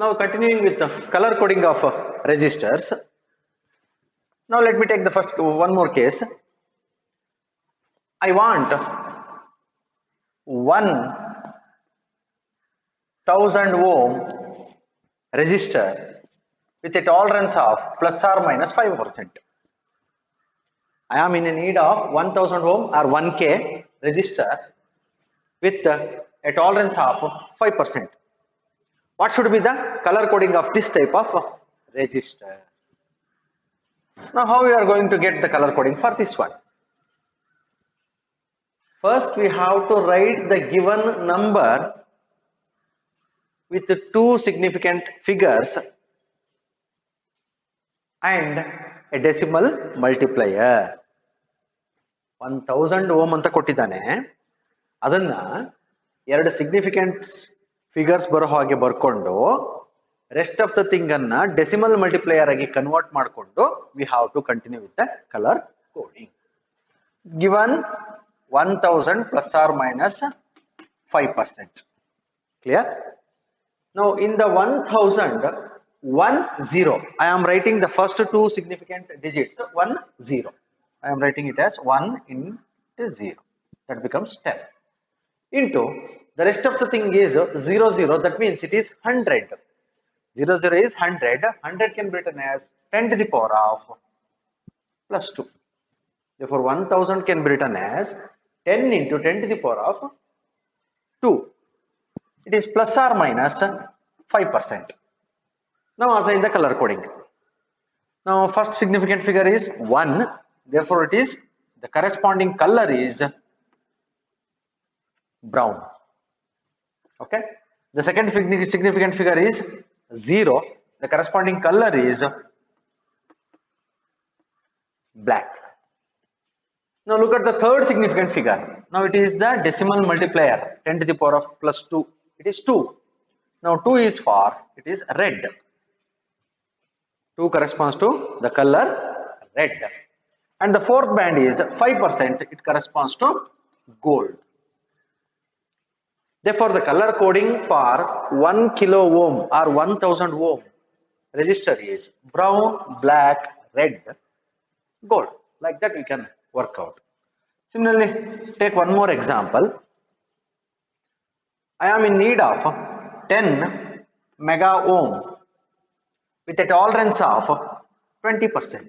Now continuing with the color coding of registers. Now let me take the first one more case. I want 1000 ohm resistor with a tolerance of plus or minus 5%. I am in need of 1000 ohm or 1K resistor with a tolerance of 5%. What should be the color coding of this type of resistor? Now how we are going to get the color coding for this one? First we have to write the given number with two significant figures and a decimal multiplier. 1000 ohm anta kottidane adanna ಎರಡು significant figures ಬರೋ ಹಾಗೆ ಬರ್ಕೊಂಡು rest of the thing ಅನ್ನ decimal multiplier ಆಗಿ convert ಮಾಡಿಕೊಂಡು we have to continue with the color coding. Given 1000 plus or minus 5%. Clear? Now in the 1000, 10, I am writing the first two significant digits, 10. I am writing it as 1 into 0. That becomes 10. Into the rest of the thing is 00, that means it is 100. 00 is 100. 100 can be written as 10 to the power of plus 2. Therefore 1000 can be written as 10 into 10 to the power of 2. It is plus or minus 5%. Now assign the color coding. Now first significant figure is 1. Therefore it is the corresponding color is brown. Okay. The second significant figure is 0. The corresponding color is black. Now look at the third significant figure. Now it is the decimal multiplier, 10 to the power of plus 2. It is 2. Now 2 is for, it is red. 2 corresponds to the color red. And the fourth band is 5%. It corresponds to gold. Therefore the color coding for 1 kilo ohm or 1000 ohm resistor is brown, black, red, gold. Like that we can work out. Similarly, take one more example. I am in need of 10 mega ohm with a tolerance of 20%.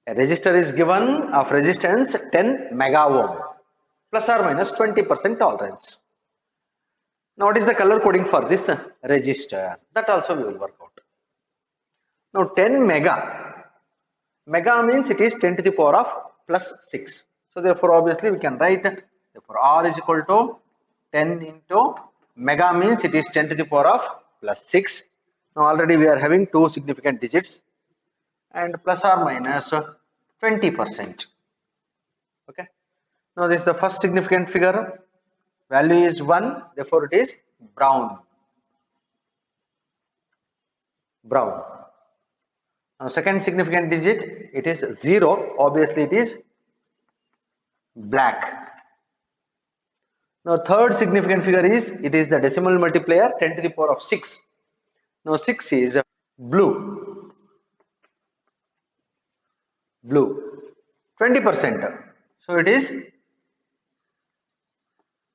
A resistor is given of resistance 10 mega ohm plus or minus 20% tolerance. Now what is the color coding for this resistor? That also we will work out. Now 10 mega. Mega means it is 10 to the power of plus 6. So therefore obviously we can write, therefore R is equal to 10 into mega means it is 10 to the power of plus 6. Now already we are having two significant digits and plus or minus 20%. Okay. Now this is the first significant figure. Value is 1. Therefore it is brown. Brown. Now second significant digit, it is 0. Obviously it is black. Now third significant figure is, it is the decimal multiplier 10 to the power of 6. Now 6 is blue. Blue. 20%. So it is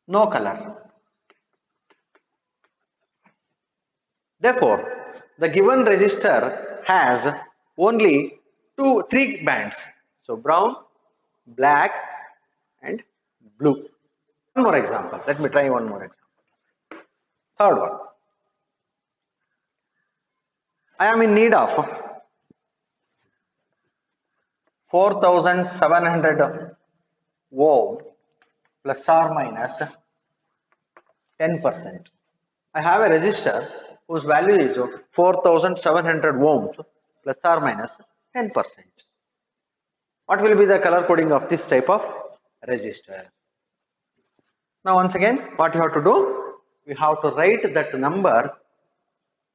no color. Therefore the given resistor has only 3 bands. So brown, black and blue. One more example. Let me try one more example. Third one. I am in need of 4700 ohm plus or minus 10%. I have a resistor whose value is 4700 ohms plus or minus 10%. What will be the color coding of this type of resistor? Now once again, what you have to do, we have to write that number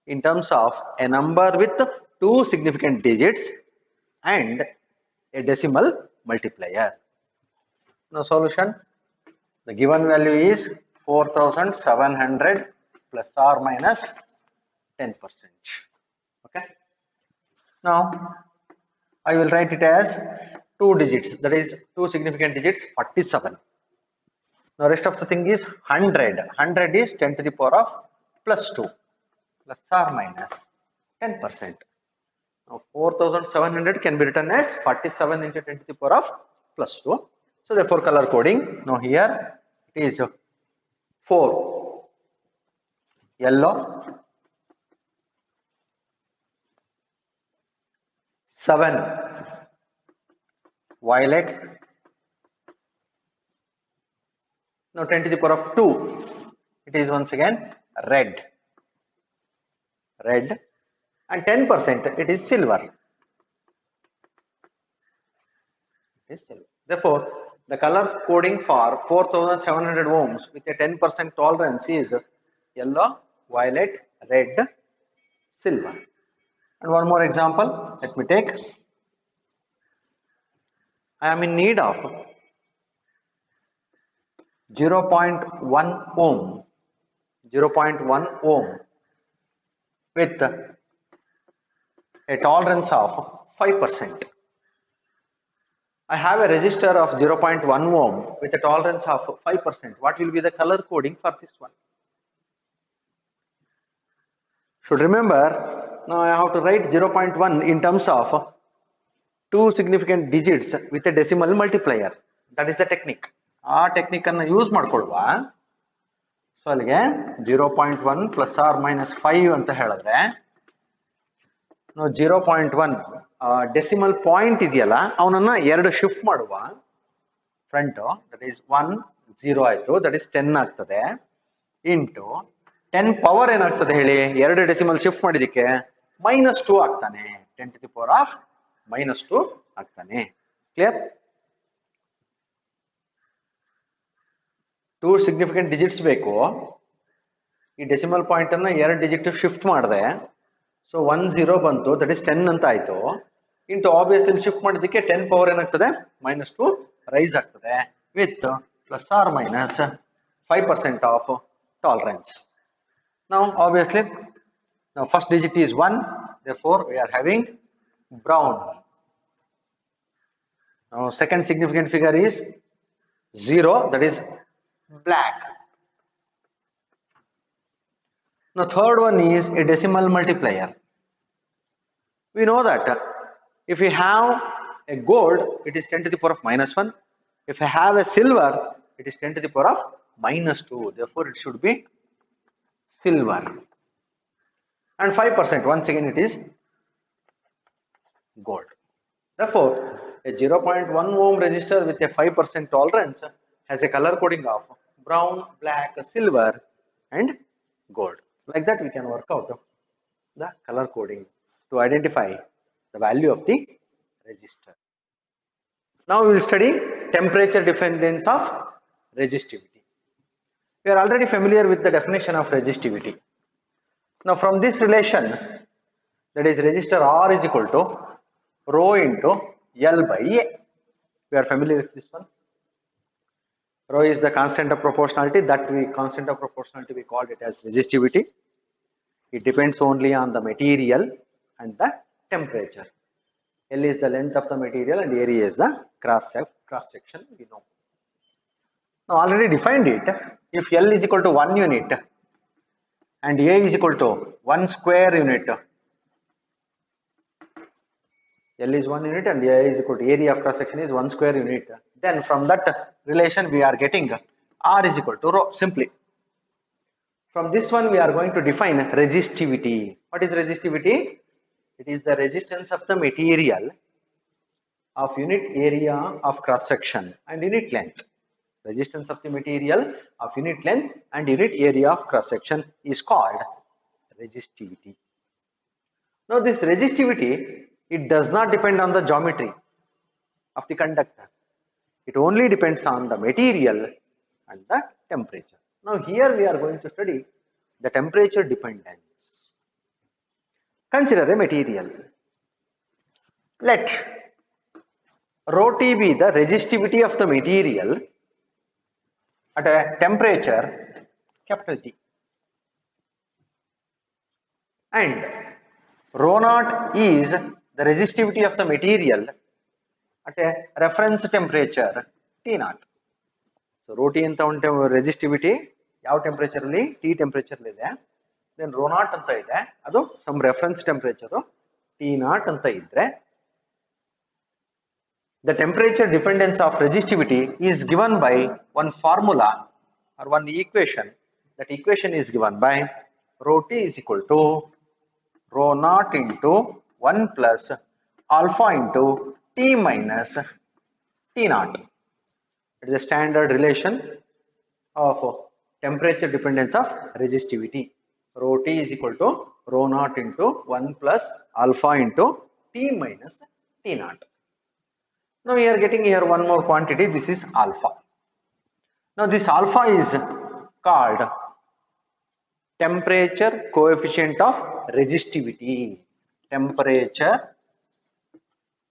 in terms of a number with two significant digits and a decimal multiplier. Now solution, the given value is 4700 plus or minus 10%. Okay. Now I will write it as 2 digits, that is 2 significant digits, 47. Now rest of the thing is 100. 100 is 10 to the power of plus 2 plus or minus 10%. Now 4700 can be written as 47 into 10 to the power of plus 2. So therefore color coding, now here it is 4 yellow, 7 violet, now 10 to the power of 2, it is once again red, and 10% it is silver. Therefore, the color coding for 4700 ohms with a 10% tolerance is yellow, violet, red, silver. And one more example, let me take. I am in need of 0.1 ohm, 0.1 ohm with a tolerance of 5%. I have a resistor of 0.1 ohm with a tolerance of 5%. What will be the color coding for this one? Should remember, now I have to write 0.1 in terms of 2 significant digits with a decimal multiplier. That is the technique. ಆ technique ಅನ್ನು use ಮಾಡ್ಕೊಳ್ಳುವ. So ಅಲ್ಲಿಗೆ 0.1 plus or minus 5 ಅಂತ ಹೇಳಿದ್ರೆ ನಾವು 0.1 decimal point ಇದೆಯಲ್ಲ ಅವನನ್ನ 2 shift ಮಾಡುವ. Front that is 1 0 ಆಯ್ತು, ದಟ್ ಈಸ್ 10 ಆಗ್ತದೆ, ಇಂಟು 10 ಪವರ್ ಏನಾಗ್ತದೆ ಹೇಳಿ, 2 ಡೆಸಿಮಲ್ ಶಿಫ್ಟ್ ಮಾಡಿದಕ್ಕೆ -2 ಆಗ್ತಾನೆ, 10 to the power of -2 ಆಗ್ತಾನೆ. ಕ್ಲಿಯರ್? 2 ಸಿಗ್ನಿಫಿಕೆಂಟ್ ಡಿಜಿಟ್ಸ್ ಬೇಕು. ಈ ಡೆಸಿಮಲ್ ಪಾಯಿಂಟ್ ಅನ್ನ 2 ಡಿಜಿಟ್ ಶಿಫ್ಟ್ ಮಾಡಿದೆ, ಸೊ 1 0 ಬಂತು, ದಟ್ ಇಸ್ 10 ಅಂತ ಆಯ್ತು, ಇಂಟು ಆಬ್ವಿಯಸ್ಲಿ ಶಿಫ್ಟ್ ಮಾಡಿದಕ್ಕೆ 10 ಪವರ್ ಏನಾಗ್ತದೆ -2 ರೈಸ್ ಆಗ್ತದೆ with plus or minus 5% of tolerance. Now obviously, now first digit is 1, therefore we are having brown. Now second significant figure is 0, that is black. Now third one is a decimal multiplier. We know that if we have a gold, it is 10 to the power of -1. If I have a silver, it is 10 to the power of -2. Therefore it should be silver. And 5%, once again it is gold. Therefore a 0.1 ohm resistor with a 5% tolerance has a color coding of brown, black, silver and gold. Like that we can work out the color coding to identify the value of the resistor. Now we will study temperature dependence of resistivity. We are already familiar with the definition of resistivity. Now from this relation, that is resistor R is equal to rho into L by A. We are familiar with this one. Rho is the constant of proportionality. Constant of proportionality we called it as resistivity. It depends only on the material and the temperature. L is the length of the material and area is the cross section, we know. Now already defined it. If L is equal to 1 unit and A is equal to 1 square unit, L is 1 unit and A is equal to area of cross section is 1 square unit, then from that relation we are getting R is equal to rho simply. From this one we are going to define resistivity. What is resistivity? It is the resistance of the material of unit area of cross section and unit length. Resistance of the material of unit length and unit area of cross section is called resistivity. Now this resistivity, it does not depend on the geometry of the conductor. It only depends on the material and the temperature. Now here we are going to study the temperature dependence. Consider a material. Let rho T be the resistivity of the material at a temperature capital T. and rho naught is the resistivity of the material at a reference temperature T naught. So rho T anta unte resistivity ಯಾವ temperature ಅಲ್ಲಿ T temperature ಇದೆ, then rho naught ಅಂತ ಇದೆ, ಅದು some reference temperature T naught ಅಂತ ಇದ್ರೆ the temperature dependence of resistivity is given by one formula or one equation. That equation is given by rho T is equal to rho naught into 1 plus alpha into T minus T naught. It is a standard relation of temperature dependence of resistivity. Rho T is equal to rho naught into 1 plus alpha into T minus T naught. Now we are getting here one more quantity, this is alpha. Now this alpha is called temperature coefficient of resistivity. Temperature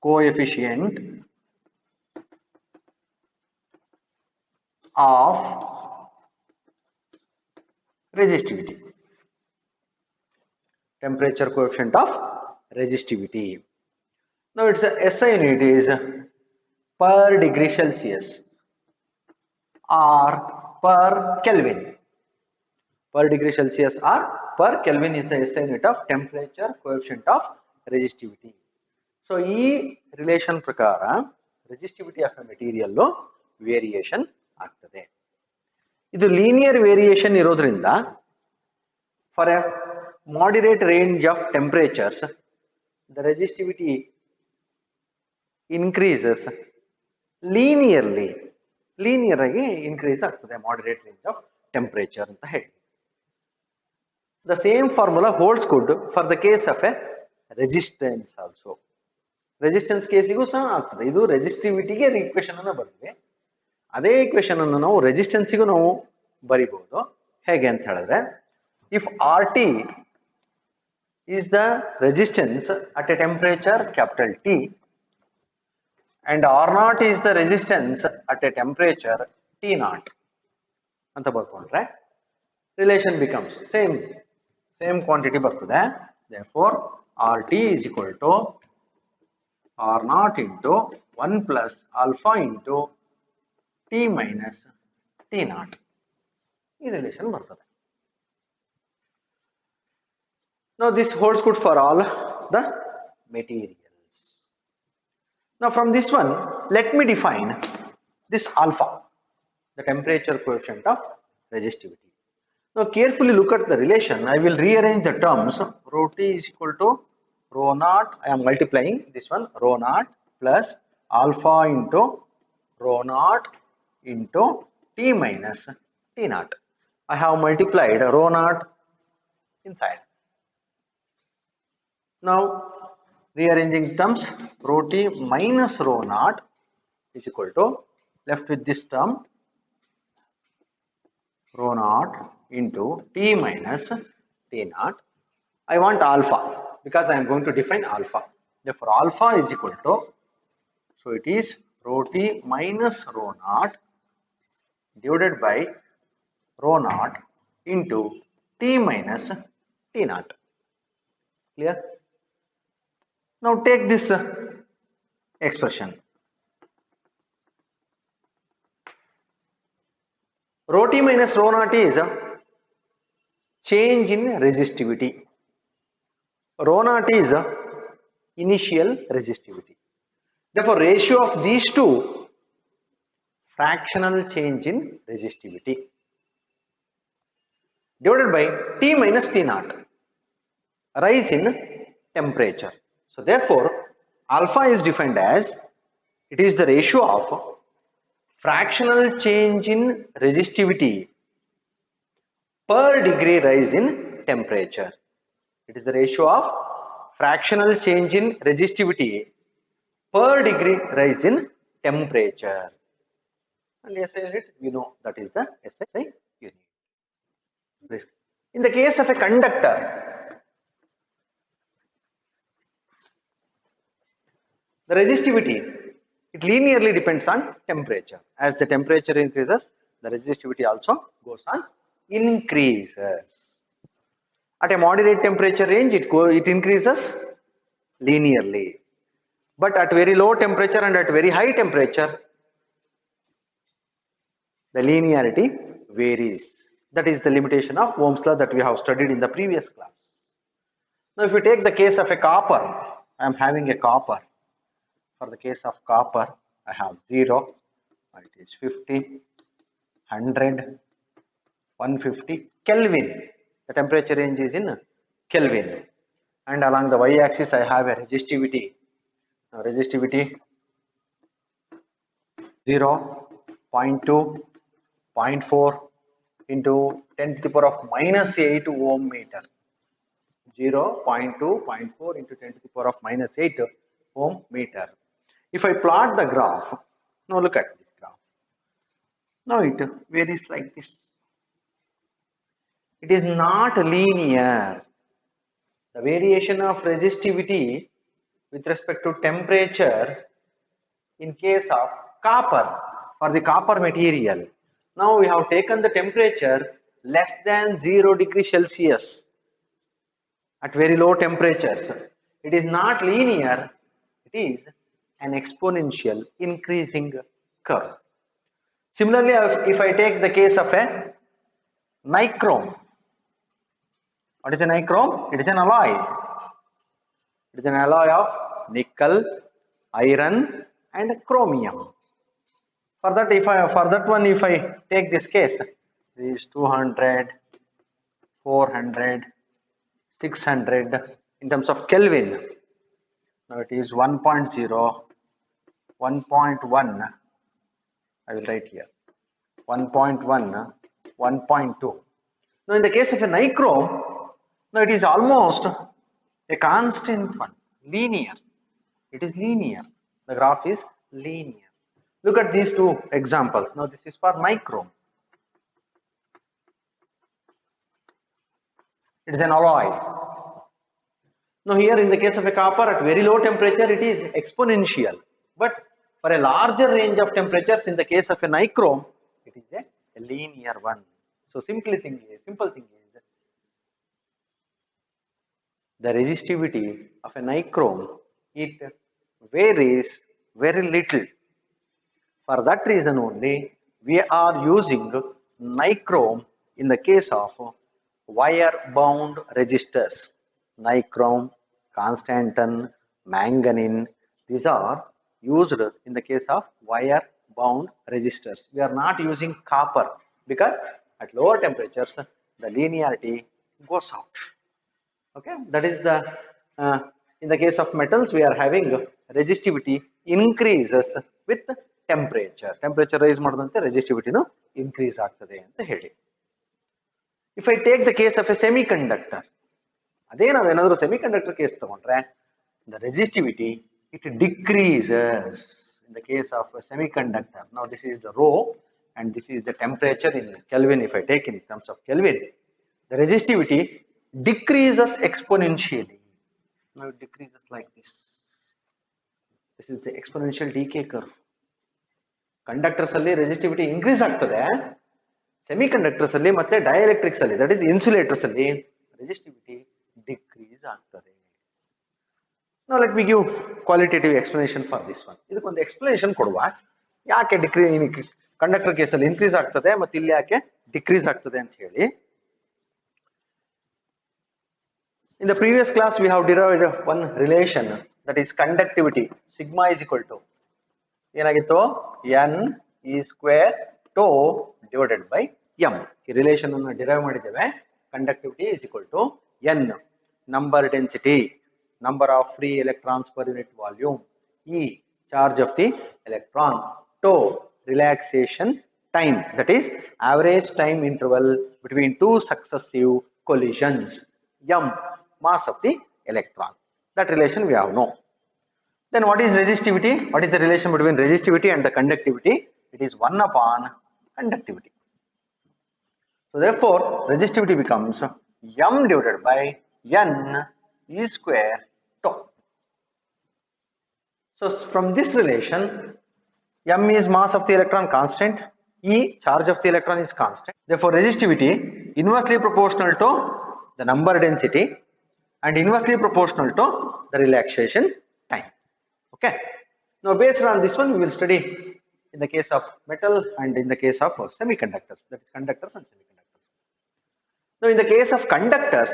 coefficient of resistivity. Temperature coefficient of resistivity. Now its SI unit is per degree Celsius or per Kelvin. Per degree Celsius or per Kelvin is the SI unit of temperature coefficient of resistivity. So ಈ relation ಪ್ರಕಾರ resistivity of a material variation ಆಗ್ತದೆ. ಇದು linear variation ಇರೋದ್ರಿಂದ for a moderate range of temperatures the resistivity increases linearly. Linear ಆಗಿ increase ಆಗ್ತದೆ moderate range of temperature ಅಂತ ಹೇಳಿ. The same formula holds good for the case of a resistance also. Resistance ಕೇಸಿಗೂ ಸಹ ಆಗ್ತದೆ. ಇದು ರೆಸಿಸ್ಟಿವಿಟಿಗೆ equation ಅನ್ನು ಬರೆದಿದೆ. ಅದೇ ಈಕ್ವೇಶನ್ ಅನ್ನು ನಾವು ರೆಸಿಸ್ಟೆನ್ಸ್ಗೂ ನಾವು ಬರಿಬಹುದು. ಹೇಗೆ ಅಂತ ಹೇಳಿದ್ರೆ, if RT is the resistance at a temperature capital T and R naught is the resistance at a temperature T naught ಅಂತ ಬರ್ಕೊಂಡ್ರೆ relation becomes same quantity ಬರ್ತದೆ. Therefore RT is equal to R naught into 1 plus alpha into T minus T naught. ಈ relation ಬರ್ತದೆ. Now this holds good for all the materials. Now from this one, let me define this alpha, the temperature coefficient of resistivity. Now carefully look at the relation. I will rearrange the terms. Rho T is equal to rho naught. I am multiplying this one, rho naught plus alpha into rho naught into T minus T naught. I have multiplied rho naught inside. Now rearranging terms, rho T minus rho naught is equal to, left with this term, rho naught into T minus T naught. I want alpha because I am going to define alpha. Therefore alpha is equal to, so it is rho T minus rho naught divided by rho naught into T minus T naught. Clear? Now take this expression. Rho T minus rho naught is change in resistivity. Rho naught is initial resistivity. Therefore ratio of these two, fractional change in resistivity, divided by T minus T naught, rise in temperature. So therefore alpha is defined as, it is the ratio of fractional change in resistivity per degree rise in temperature. It is the ratio of fractional change in resistivity per degree rise in temperature. And SI unit, we know that is the SI unit. In the case of a conductor, the resistivity, it linearly depends on temperature. As the temperature increases, the resistivity also goes on increases. At a moderate temperature range, it increases linearly. But at very low temperature and at very high temperature, the linearity varies. That is the limitation of Ohm's law that we have studied in the previous class. Now, if we take the case of a copper, I am having a copper. For the case of copper, I have 0, it is 50, 100, 150 Kelvin. The temperature range is in Kelvin. And along the y-axis, I have a resistivity. Now, resistivity 0, 0.2, 0.4 into 10 to the power of minus 8 ohm meter. 0, 0.2, 0.4 into 10 to the power of minus 8 ohm meter. If I plot the graph, now look at this graph. Now it varies like this. It is not linear. The variation of resistivity with respect to temperature in case of copper, for the copper material. Now we have taken the temperature less than 0 degree Celsius at very low temperatures. It is not linear, it is an exponential increasing curve. Similarly, if I take the case of a nichrome, what is a nichrome? It is an alloy. It is an alloy of nickel, iron, and chromium. For that, if I take this case, this is 200, 400, 600 in terms of Kelvin. Now it is 1.0, 1.1. I will write here 1.1, 1.2. Now in the case of a nichrome, now it is almost a constant one, linear. It is linear. The graph is linear. Look at these two examples. Now this is for nichrome. It is an alloy. Now here in the case of a copper at very low temperature it is exponential. But for a larger range of temperatures in the case of a nichrome it is a linear one. So simple thing is the resistivity of a nichrome, it varies very little. For that reason only we are using nichrome in the case of wire bound resistors. Nichrome, constantan, manganese, these are used in the case of wire bound resistors. We are not using copper because at lower temperatures the linearity goes out. Okay, that is the in the case of metals we are having resistivity increases with temperature. Temperature rise madadante resistivity no increase aagtade anta heli. If I take the case of a semiconductor, ಅದೇ ನಾವು ಏನಾದರೂ semiconductor case ತಗೊಂಡ್ರೆ the resistivity it decreases in the case of a semiconductor. Now this is the rho and this is the temperature in Kelvin. If I take in terms of Kelvin, the resistivity decreases exponentially. Now it decreases like this. This is the exponential decay curve. Conductors alli resistivity increase ಆಗ್ತದೆ, semiconductors alli ಮತ್ತೆ dielectrics alli, that is insulators alli resistivity decrease ಆಗ್ತದೆ. Now let me give qualitative explanation for this one. ಇದಕ್ಕೊಂದು explanation ಕೊಡುವ, ಯಾಕೆ conductor ಕೇಸಲ್ಲಿ increase ಆಗ್ತದೆ ಮತ್ತೆ ಇಲ್ಲಿ ಯಾಕೆ ಡಿಕ್ರೀಸ್ ಆಗ್ತದೆ ಅಂತ ಹೇಳಿ. In the previous class we have derived one relation, that is conductivity. Sigma is equal to ಏನಾಗಿತ್ತು n e square tau divided by m. ಈ ರಿಲೇಷನ್ ಅನ್ನು ಡಿರೈವ್ ಮಾಡಿದ್ದೇವೆ. Conductivity is equal to n, number density, number of free electrons per unit volume, e charge of the electron, tau relaxation time, that is average time interval between two successive collisions, m mass of the electron. That relation we have known. Then what is resistivity? What is the relation between resistivity and the conductivity? It is 1 upon conductivity. So therefore resistivity becomes m divided by n e square tau. So from this relation, m is mass of the electron constant, e charge of the electron is constant. Therefore resistivity inversely proportional to the number density and inversely proportional to the relaxation time. Okay. Now based on this one, we will study in the case of metal and in the case of semiconductors, that is conductors and semiconductors. Now in the case of conductors,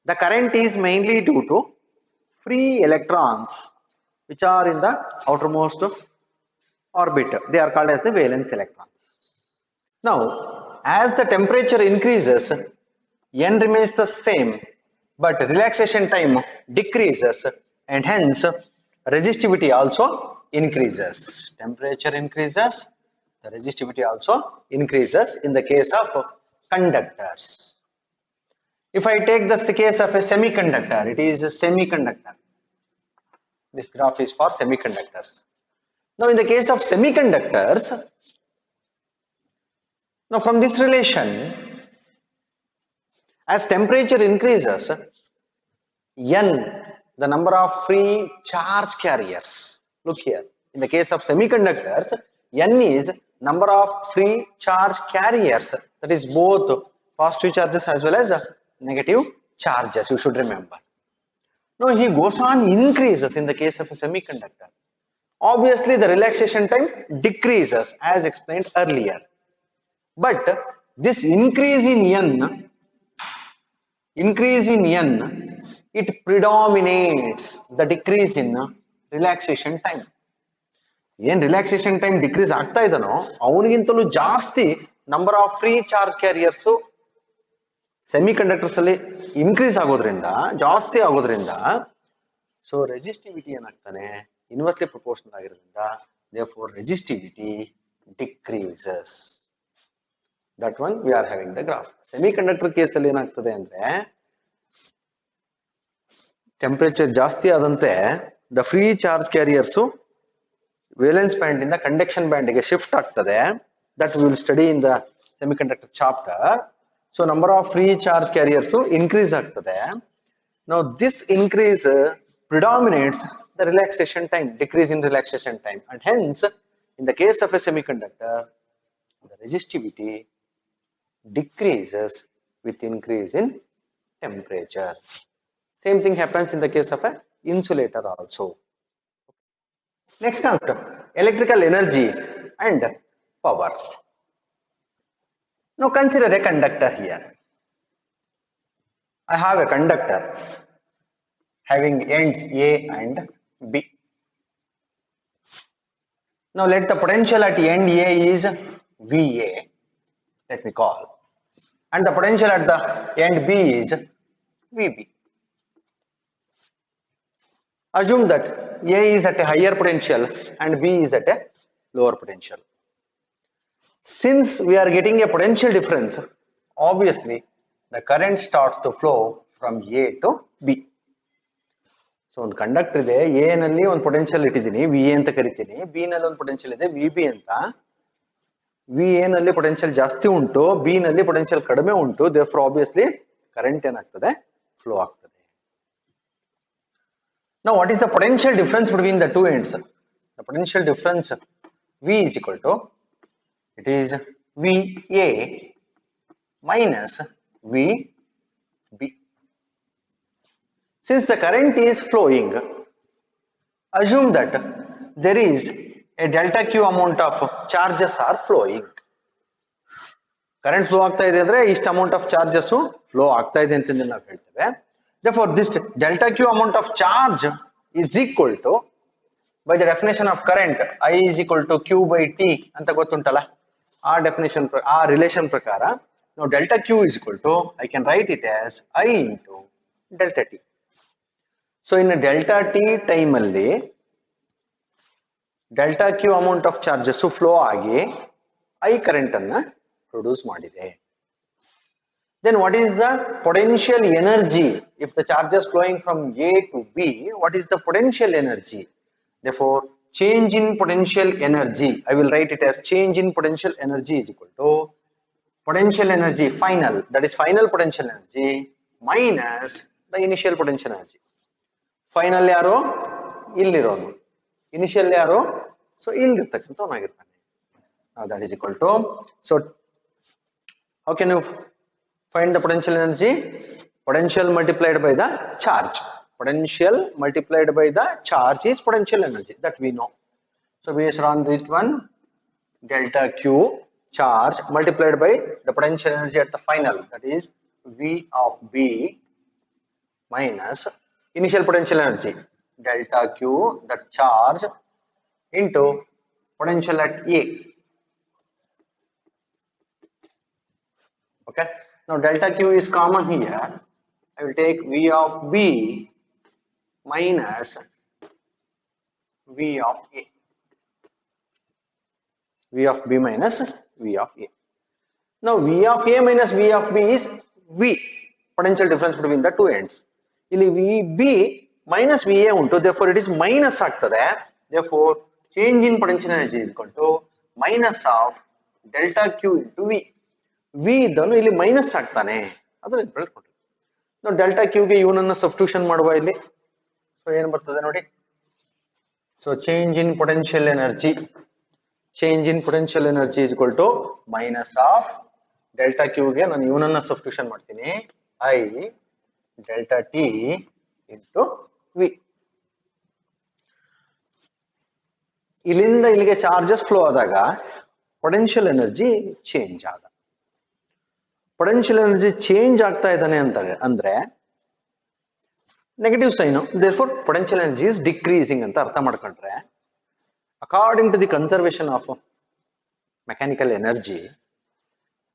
the current is mainly due to free electrons which are in the outermost orbit. They are called as the valence electrons. Now as the temperature increases, n remains the same, but relaxation time decreases, and hence resistivity also increases. Temperature increases, the resistivity also increases in the case of conductors. If I take the case of a semiconductor, it is a semiconductor. This graph is for semiconductors. Now in the case of semiconductors, now from this relation, as temperature increases, n, the number of free charge carriers. Look here, in the case of semiconductors, n is number of free charge carriers, that is both positive charges as well as negative charges, you should remember. Now he goes on increases in the case of a semiconductor. Obviously the relaxation time decreases as explained earlier. But this increase in n, it predominates the decrease in relaxation time. Yen relaxation time decrease ಆಗ್ತಾ ಇದನೋ ಅವನಿಗಿಂತಲೂ ಜಾಸ್ತಿ number of free charge carriers semiconductors ಅಲ್ಲಿ increase ಆಗೋದ್ರಿಂದ, ಜಾಸ್ತಿ ಆಗೋದ್ರಿಂದ, so resistivity ಏನಾಗ್ತಾನೆ inversely proportional ಆಗಿರೋದ್ರಿಂದ therefore resistivity decreases. That one we are having the graph. Semiconductor case ಅಲ್ಲಿ ಏನಾಗ್ತದೆ ಅಂದ್ರೆ ಟೆಂಪರೇಚರ್ ಜಾಸ್ತಿ ಆದಂತೆ the free charge carriers valence band ಇಂದ conduction band ಗೆ ಶಿಫ್ಟ್ ಆಗ್ತದೆ. That we will study in the semiconductor chapter. So number of free charge carriers increase ಆಗ್ತದೆ. Now this increase predominates the relaxation time, decrease in relaxation time, and hence in the case of a semiconductor, the resistivity decreases with increase in temperature. Same thing happens in the case of an insulator also. Next comes electrical energy and power. Now consider a conductor here. I have a conductor having ends A and B. Now let the potential at end A is VA, let me call, and the potential at the end B is VB. Assume that A is at a higher potential and B is at a lower potential. Since we are getting a potential difference, obviously the current starts to flow from A to B. So ಒಂದು conductor ಇದೆ, A ನಲ್ಲಿ ಒಂದು potential ಇಟ್ಟಿದ್ದೀನಿ, V A ಅಂತ ಕರಿತೀನಿ, B ನಲ್ಲಿ ಒಂದು potential ಇದೆ, ವಿ ಬಿ ಅಂತ. ವಿ ಎ ನಲ್ಲಿ ಪೊಟೆನ್ಶಿಯಲ್ ಜಾಸ್ತಿ ಉಂಟು, ಬಿ ನಲ್ಲಿ ಪೊಟೆನ್ಶಿಯಲ್ ಕಡಿಮೆ ಉಂಟು, therefore obviously ಕರೆಂಟ್ ಏನಾಗ್ತದೆ, ಫ್ಲೋ ಆಗ್ತದೆ. Now what is the potential difference between the two ends? The potential difference V is equal to, it is VA minus VB. Since the current is flowing, assume that there is a delta Q amount of charges are flowing. Current flow ಆಗ್ತಾ ಇದೆ ಅಂದ್ರೆ ಇಷ್ಟ amount of charges flow ಆಗ್ತಾ ಇದೆ ಅಂತ ನಾವು ಹೇಳ್ತೇವೆ. Therefore this delta Q amount of charge is equal to, by the definition of current, I is equal to Q by T ಅಂತ ಗೊತ್ತುಂಟಲ್ಲ, ಆ definition, ಆ relation ಪ್ರಕಾರ now delta Q is equal to, I can write it as I into delta T. So in a delta T time ಅಲ್ಲಿ delta Q amount of charges flow ಆಗಿ I current ಅನ್ನ produce ಮಾಡಿದೆ. Then what is the potential energy? If the charges flowing from A to B, what is the potential energy? Therefore change in potential energy, I will write it as change in potential energy is equal to potential energy final, that is final potential energy minus the initial potential energy. Final ಯಾರು, ಇಲ್ಲಿರೋನು, initial ಯಾರು, so ಇಲ್ಲಿರ್ತಕ್ಕಂಥವನಾಗಿರ್ತಾನೆ. Now that is equal to, so how can you Find the potential energy. Potential multiplied by the charge. Potential multiplied by the charge is potential energy, that we know. So based on this one, delta Q charge multiplied by the potential energy at the final, that is V of B minus initial potential energy, delta Q, that charge, into potential at A. Okay. Now delta Q is common here. I will take V of B minus V of A. V of B minus V of A. Now V of A minus V of B is V, potential difference between the two ends. ಇಲ್ಲಿ VB minus VA unto, therefore it is minus ಆಗ್ತದೆ. Therefore change in potential energy is equal to minus of delta Q into V. V ಇದನ್ನು ಇಲ್ಲಿ minus ಆಗ್ತಾನೆ, ಅದನ್ನ ಬೆಳ್ಕೊಂಡ್ರೆ ನಾವು delta ಕ್ಯೂಗೆ ಇವನನ್ನ substitution ಮಾಡುವ ಇಲ್ಲಿ. ಸೊ ಏನು ಬರ್ತದೆ ನೋಡಿ. So change in potential energy, change in potential energy is equal to minus of delta Q ಗೆ ನಾನು ಇವನನ್ನ ಸಬ್ಸ್ಟಿಟ್ಯೂಷನ್ ಮಾಡ್ತೀನಿ, I delta T into V. ಇಲ್ಲಿಂದ ಇಲ್ಲಿಗೆ ಚಾರ್ಜಸ್ ಫ್ಲೋ ಆದಾಗ ಪೊಟೆನ್ಷಿಯಲ್ ಎನರ್ಜಿ ಚೇಂಜ್ ಆದ. ಪೊಟೆನ್ಷಿಯಲ್ ಎನರ್ಜಿ ಚೇಂಜ್ ಆಗ್ತಾ ಇದ್ದಾನೆ ಅಂದ್ರೆ negative sign, therefore potential energy is decreasing ಅಂತ ಅರ್ಥ ಮಾಡ್ಕೊಂಡ್ರೆ, according to the conservation of mechanical energy,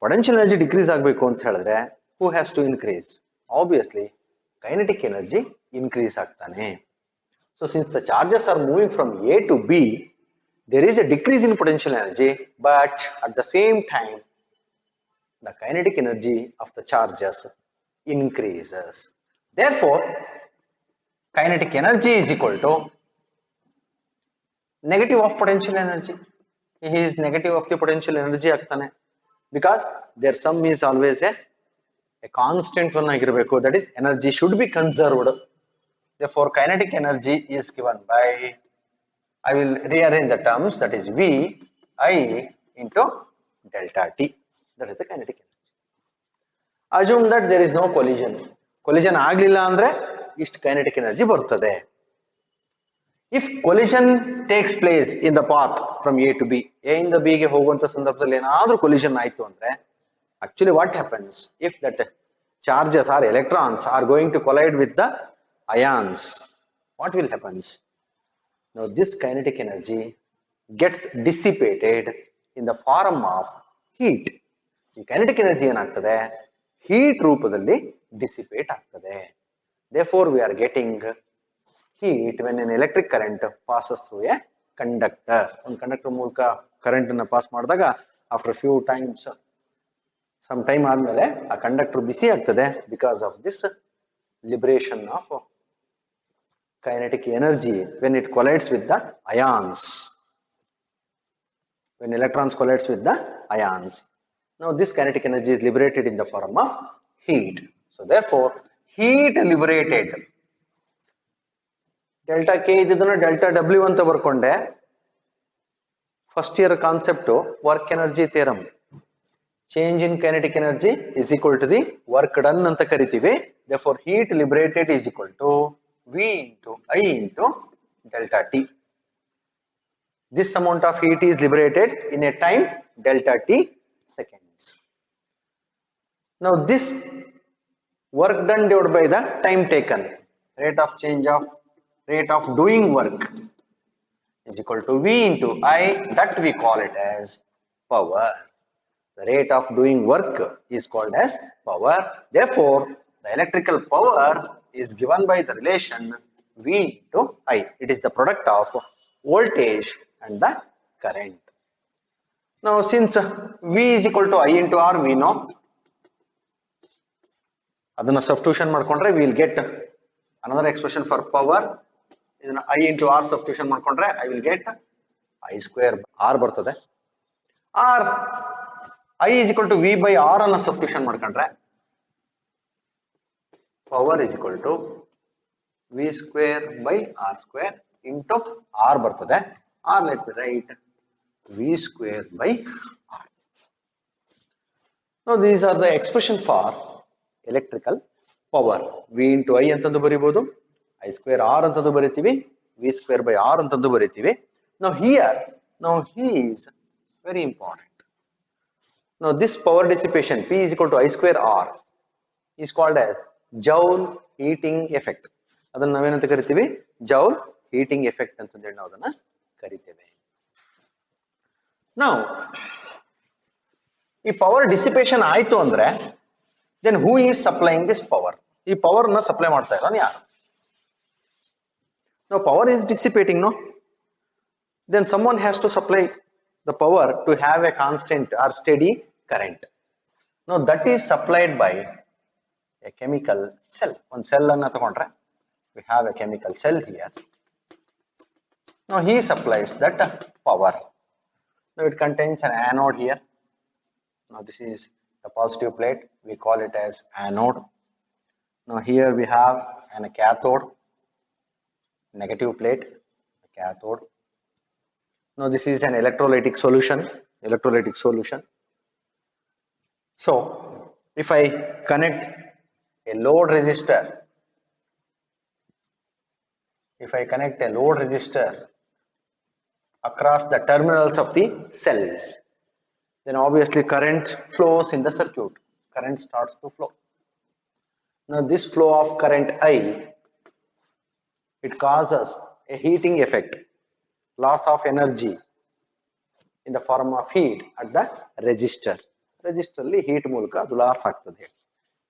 potential energy decrease ಆಗಬೇಕು ಅಂತ ಹೇಳಿದ್ರೆ who has to increase? Obviously kinetic energy increase ಆಗ್ತಾನೆ. So since the charges are moving from A to B, there is a decrease in potential energy, but at the same time the kinetic energy of the charges increases. Therefore kinetic energy is equal to negative of potential energy. He is negative of the potential energy ಆಗ್ತಾನೆ, because their sum is always a constant one ಆಗಿರಬೇಕು, that is energy should be conserved. Therefore kinetic energy is given by, I will rearrange the terms, that is V I into delta T, that is the kinetic energy. Assume that there is no collision. Collision ಆಗಲಿಲ್ಲ ಅಂದ್ರೆ ಇಷ್ಟು kinetic energy ಬರ್ತದೆ. If collision takes place in the path from A to B, A ಇಂದ B ಗೆ ಹೋಗುವಂತ ಸಂದರ್ಭದಲ್ಲಿ ಏನಾದ್ರೂ collision ಆಯ್ತು ಅಂದ್ರೆ, actually what happens if that charges or electrons are going to collide with the ions, what will happen? Now this kinetic energy gets dissipated in the form of heat. ಈ kinetic energy ಏನಾಗ್ತದೆ, heat ರೂಪದಲ್ಲಿ dissipate ಆಗ್ತದೆ. Therefore we are getting heat when an electric current passes through a conductor. ಒಂದು conductor ಮೂಲಕ current ಅನ್ನ pass ಮಾಡಿದಾಗ after a few times, some time ಆದ್ಮೇಲೆ ಆ ಕಂಡಕ್ಟರ್ ಬಿಸಿ ಆಗ್ತದೆ, because of this liberation of kinetic energy when it collides with the ions, when electrons collides with the ions. Now this kinetic energy is liberated in the form of heat. So therefore heat liberated, delta K ಇದನ್ನ delta W ಅಂತ ಬರ್ಕೊಂಡೆ. First year concept work energy theorem. Change in kinetic energy is equal to the work done ಅಂತ ಕರಿತೀವಿ. Therefore heat liberated is equal to V into I into delta T. This amount of heat is liberated in a time delta T seconds. Now this work done divided by the time taken, rate of change of rate of doing work, is equal to V into I, that we call it as power. The rate of doing work is called as power. Therefore the electrical power is given by the relation V into I. It is the product of voltage and the current. Now since V is equal to I into R, we know, ಅದನ್ನ substitution ಮಾಡ್ಕೊಂಡ್ರೆ we will get another expression for power. ಇದನ್ನ I into R substitution ಮಾಡ್ಕೊಂಡ್ರೆ I will get I square R ಬರ್ತದೆ. R I is equal to V by R ಅನ್ನ substitution ಮಾಡ್ಕೊಂಡ್ರೆ power is equal to V square by R square into R ಬರ್ತದೆ. R let me write V square by R. Now these are the expression for electrical power. V into I ಅಂತಂದು ಬರೀಬಹುದು, I square R ಅಂತಂದು ಬರೀತೀವಿ, V square by R ಅಂತಂದು ಬರೀತೀವಿ. Now here, now he is very important. Now this power dissipation P is equal to I square R is called as Joule heating effect. ಅದನ್ನ ನಾವೇನಂತ ಕರಿತೀವಿ? Joule heating effect ಅಂತಂದೇಳಿ ನಾವು ಅದನ್ನ ಕರಿತೇವೆ. Now ಈ power dissipation ಆಯ್ತು ಅಂದ್ರೆ then who is supplying this power? ಈ ಪವರ್ ನ ಸಪ್ಲೈ ಮಾಡ್ತಾ ಇರೋನು ಯಾರು? Now power is dissipating, no? Then someone has to supply the power to have a constant or steady current. Now that is supplied by a chemical cell. One cell anna tagondre, we have a chemical cell here. Now he supplies that power. Now it contains an anode here. Now this is the positive plate, we call it as anode. Now here we have a cathode, negative plate, cathode. Now this is an electrolytic solution, So if I connect a load resistor, across the terminals of the cell, then obviously current flows in the circuit. Current starts to flow. Now this flow of current I, it causes a heating effect, loss of energy in the form of heat at the resistor. Resistor alli heat ಮೂಲಕ ಅದು loss ಆಗ್ತದೆ.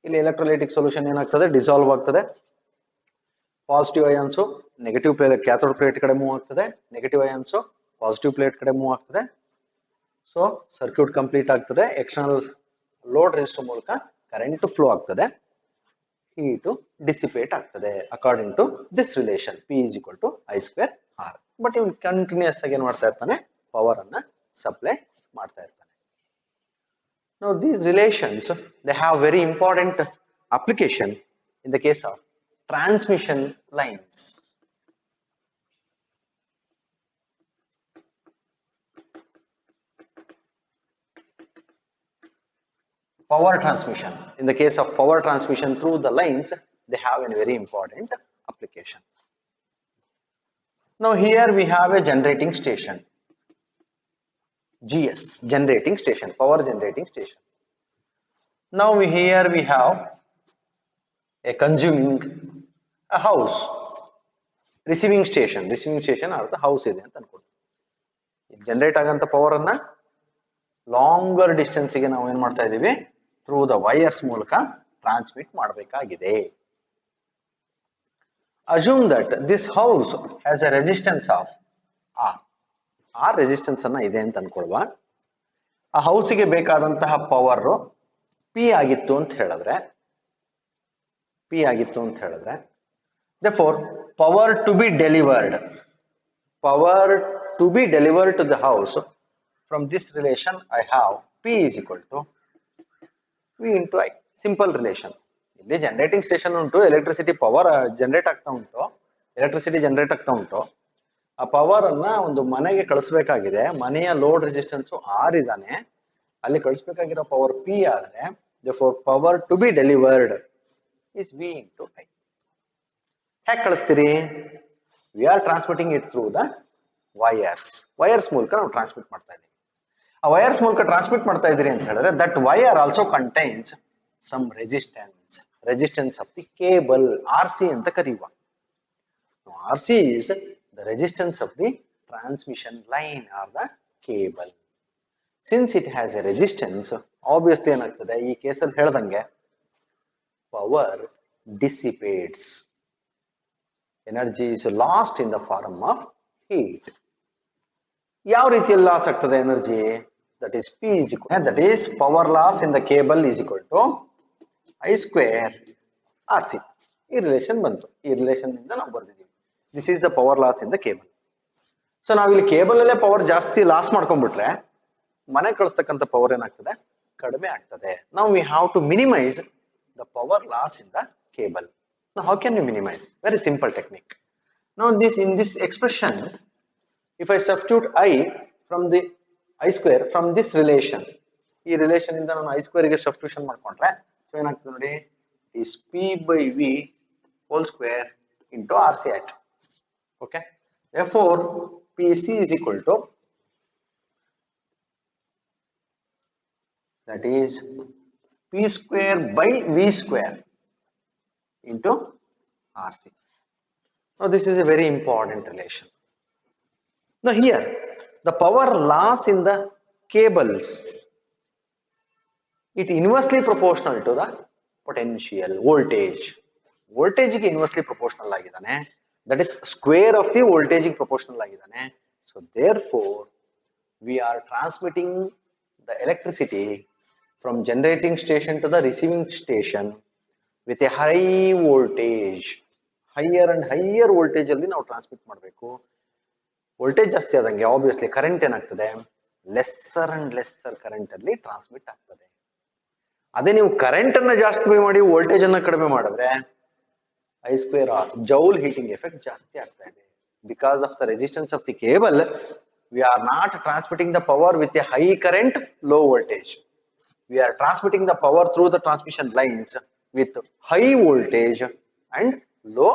ಇಲ್ಲಿ electrolytic solution ಏನಾಗ್ತದೆ? Dissolve ಆಗ್ತದೆ. Positive ions negative plate cathode plate ಕಡೆ move ಆಗ್ತದೆ, negative ions positive plate ಕಡೆ move ಆಗ್ತದೆ. ಸೊ ಸರ್ಕ್ಯೂಟ್ ಕಂಪ್ಲೀಟ್ ಆಗ್ತದೆ. ಎಕ್ಸ್ಟರ್ನಲ್ ಲೋಡ್ ರೆಸಿಸ್ಟರ್ ಮೂಲಕ ಕರೆಂಟ್ ಫ್ಲೋ ಆಗ್ತದೆ, heat dissipate ಆಗ್ತದೆ according to this relation P is equal to I square R. But ಇವನು continuous ಆಗಿ ಏನು ಮಾಡ್ತಾ ಇರ್ತಾನೆ? ಪವರ್ ಅನ್ನ ಸಪ್ಲೈ ಮಾಡ್ತಾ ಇರ್ತಾನೆ. Now these relations, they have very important application in the case of transmission lines. Power transmission. In the case of power transmission through the lines, they have a very important application. Now here we have a generating station. GS, generating station, power generating station. Now here we have a consuming a house, receiving station or the house ಇದೆ ಅಂತ ಅನ್ಕೊಳ್ಳಿ. Generate ಆಗಂತ power ಅನ್ನ longer distance ಗೆ ನಾವು ಏನ್ ಮಾಡ್ತಾ ಇದೀವಿ? Through the wires ಮೂಲಕ ಟ್ರಾನ್ಸ್ಮಿಟ್ ಮಾಡಬೇಕಾಗಿದೆ. Assume that this house has a resistance of R. R resistance ಅನ್ನ ಇದೆ ಅಂತ ಅನ್ಕೊಳ್ವಾ. ಆ ಹೌಸ್ಗೆ ಬೇಕಾದಂತಹ ಪವರ್ P ಆಗಿತ್ತು ಅಂತ ಹೇಳಿದ್ರೆ, therefore power to be delivered to the house, from this relation I have P is equal to V into I. Simple relation. ಇಲ್ಲಿ generating station ಉಂಟು, ಎಲೆಕ್ಟ್ರಿಸಿಟಿ ಪವರ್ ಜನರೇಟ್ ಆಗ್ತಾ ಉಂಟು. ಆ ಪವರ್ ಅನ್ನ ಒಂದು ಮನೆಗೆ ಕಳಿಸ್ಬೇಕಾಗಿದೆ. ಮನೆಯ ಲೋಡ್ ರೆಸಿಸ್ಟೆನ್ಸ್ ಆರ್ ಇದಾನೆ, ಅಲ್ಲಿ ಕಳಿಸ್ಬೇಕಾಗಿರೋ ಪವರ್ P ಆದ್ರೆ therefore power to be delivered is V into I. ಹೇಗೆ ಕಳಿಸ್ತೀರಿ? We are transmitting it through the wires ಮೂಲಕ ನಾವು ಟ್ರಾನ್ಸ್ಮಿಟ್ ಮಾಡ್ತಾ ಇದೀವಿ. ಆ ವೈರ್ಸ್ ಮೂಲಕ ಟ್ರಾನ್ಸ್ಮಿಟ್ ಮಾಡ್ತಾ ಇದೀರಿ ಅಂತ ಹೇಳಿದ್ರೆ that wire also contains some resistance of the cable, RC ಅಂತ ಕರೆಯುವ. RC is the resistance of the transmission line or the cable. Since it has a resistance, obviously ಏನಾಗ್ತದೆ? ಈ ಕೇಸಲ್ಲಿ ಹೇಳ್ದಂಗೆ power dissipates. Energy is lost in the form of heat. ಯಾವ ರೀತಿಯಲ್ಲಿ loss ಆಗ್ತದೆ energy? That is P is equal, that is power loss in the cable is equal to I square RC. ಈ relation ಬಂತು. ಈ relation ಇಂದ ನಾವು ಬರ್ದಿದ್ದೀವಿ. This is the power loss in the cable. So ನಾವಿಲ್ಲಿ cable ಅಲ್ಲೇ power ಜಾಸ್ತಿ loss ಮಾಡ್ಕೊಂಡ್ಬಿಟ್ರೆ ಮನೆ ಕಳಿಸ್ತಕ್ಕಂಥ power ಏನಾಗ್ತದೆ? ಕಡಿಮೆ ಆಗ್ತದೆ. Now we have to minimize the power loss in the cable. Now how can we minimize? Very simple technique. Now in this expression, if I substitute I from the I square from this relation, ಈ relation ಇಂದ ನಾನು I square ಗೆ substitution ಮಾಡ್ಕೊಂಡ್ರೆ so ಏನಾಗ್ತದೆ ನೋಡಿ is P by V whole square into RC ಆಯ್ತು. Okay, therefore PC is equal to, that is P square by V square into RC. Now this is a very important relation. Now here the power loss in the cables, it inversely proportional to the potential voltage. Voltage ಗೆ inversely proportional ಆಗಿದಾನೆ, that is square of the voltage ಗೆ proportional ಆಗಿದಾನೆ. So therefore we are transmitting the electricity from generating station to the receiving station with a high voltage. Higher and higher voltage ಅಲ್ಲಿ ನಾವು transmit ಮಾಡಬೇಕು. Voltage ಜಾಸ್ತಿ ಆದಂಗೆ obviously current ಏನಾಗ್ತದೆ, lesser and lesser current ಅಲ್ಲಿ transmit ಆಗ್ತದೆ. ಅದೇ ನೀವು ಕರೆಂಟ್ ಅನ್ನ ಜಾಸ್ತಿ ಮಾಡಿ ವೋಲ್ಟೇಜ್ ಅನ್ನ ಕಡಿಮೆ ಮಾಡಿದ್ರೆ I square R, joule heating effect ಜಾಸ್ತಿ ಆಗ್ತಾ ಇದೆ. Because of the resistance of the cable, we are not transmitting the power with a high current, low voltage. We are transmitting the power through the transmission lines with high voltage and low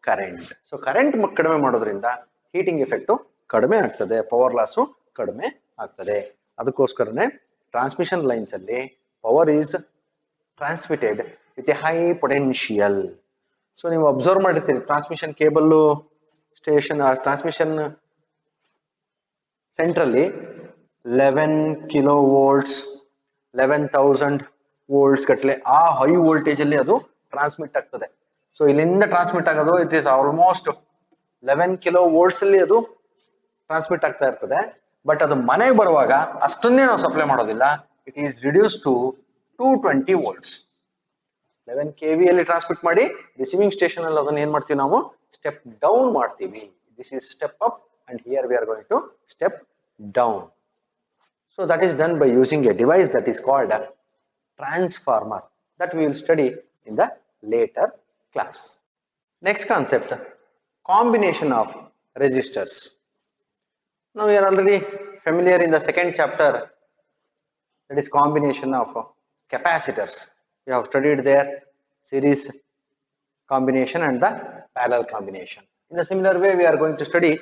current. So current ಕಡಿಮೆ ಮಾಡೋದ್ರಿಂದ heating effect ಕಡಿಮೆ ಆಗ್ತದೆ, power loss ಕಡಿಮೆ ಆಗ್ತದೆ. ಅದಕ್ಕೋಸ್ಕರನೇ transmission lines ಅಲ್ಲಿ power is transmitted with a high potential. So ನೀವು observe ಮಾಡಿರ್ತೀರಿ ಟ್ರಾನ್ಸ್ಮಿಷನ್ ಕೇಬಲ್ ಸ್ಟೇಷನ್ ಟ್ರಾನ್ಸ್ಮಿಷನ್ ಸೆಂಟ್ರಲ್ಲಿ 11 ಕಿಲೋ ವೋಲ್ಟ್ಸ್ 11,000 ವೋಲ್ಟ್ಸ್ ಗಟ್ಟಲೆ ಆ ಹೈ ವೋಲ್ಟೇಜ್ ಅಲ್ಲಿ ಅದು ಟ್ರಾನ್ಸ್ಮಿಟ್ ಆಗ್ತದೆ. ಸೊ ಇಲ್ಲಿಂದ ಟ್ರಾನ್ಸ್ಮಿಟ್ ಆಗೋದು it is almost 11 kilo volts ಅಲ್ಲಿ ಅದು ಟ್ರಾನ್ಸ್ಮಿಟ್ ಆಗ್ತಾ ಇರ್ತದೆ. ಬಟ್ ಅದು ಮನೆಗೆ ಬರುವಾಗ ಅಷ್ಟನ್ನೇ ನಾವು ಸಪ್ಲೈ ಮಾಡೋದಿಲ್ಲ, it is reduce to 220 volts. 11 kV ಅಲ್ಲಿ ಟ್ರಾನ್ಸ್ಮಿಟ್ ಮಾಡಿ ರಿಸೀವಿಂಗ್ ಸ್ಟೇಷನ್ ಅಲ್ಲಿ ಅದನ್ನ ಏನ್ ಮಾಡ್ತೀವಿ ನಾವು ಸ್ಟೆಪ್ ಡೌನ್ ಮಾಡ್ತೀವಿ. This is step up and here we are going to step down. So that is done by using a device that is called a transformer, that we will study in the later class. Next concept, combination of resistors. Now we are already familiar in the second chapter, that is combination of capacitors. We have studied their series combination and the parallel combination. In the similar way we are going to study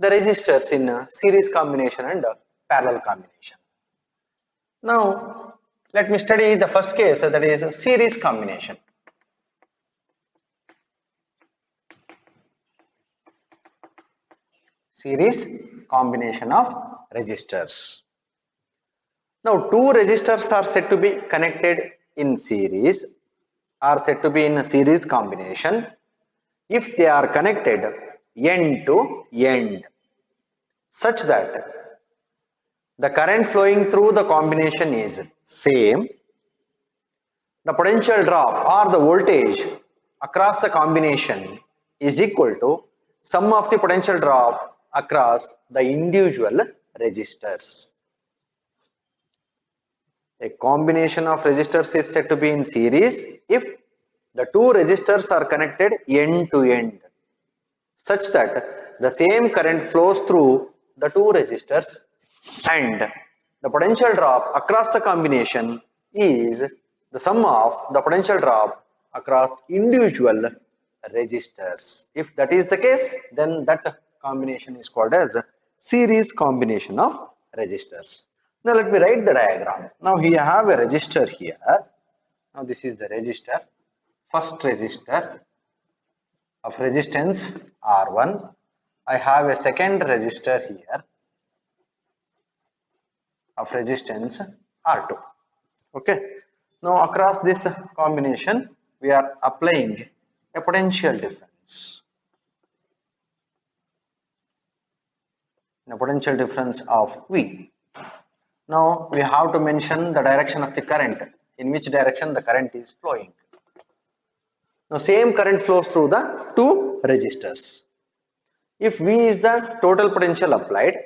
the resistors in series combination and parallel combination. Now let me study the first case, that is series combination. Series combination of resistors. Now two resistors are said to be connected in series, are said to be in a series combination if they are connected end to end such that the current flowing through the combination is same, the potential drop or the voltage across the combination is equal to sum of the potential drop across the individual resistors. A combination of resistors is said to be in series if the two resistors are connected end to end such that the same current flows through the two resistors and the potential drop across the combination is the sum of the potential drop across individual resistors. If that is the case, then that combination is called as series combination of resistors. Now let me write the diagram. Now here I have a resistor here. Now this is the resistor, first resistor of resistance R1. I have a second resistor here of resistance R2. Okay. Now across this combination we are applying a potential difference. The potential difference of V. Now we have to mention the direction of the current, in which direction the current is flowing. Now same current flows through the two resistors. If V is the total potential applied,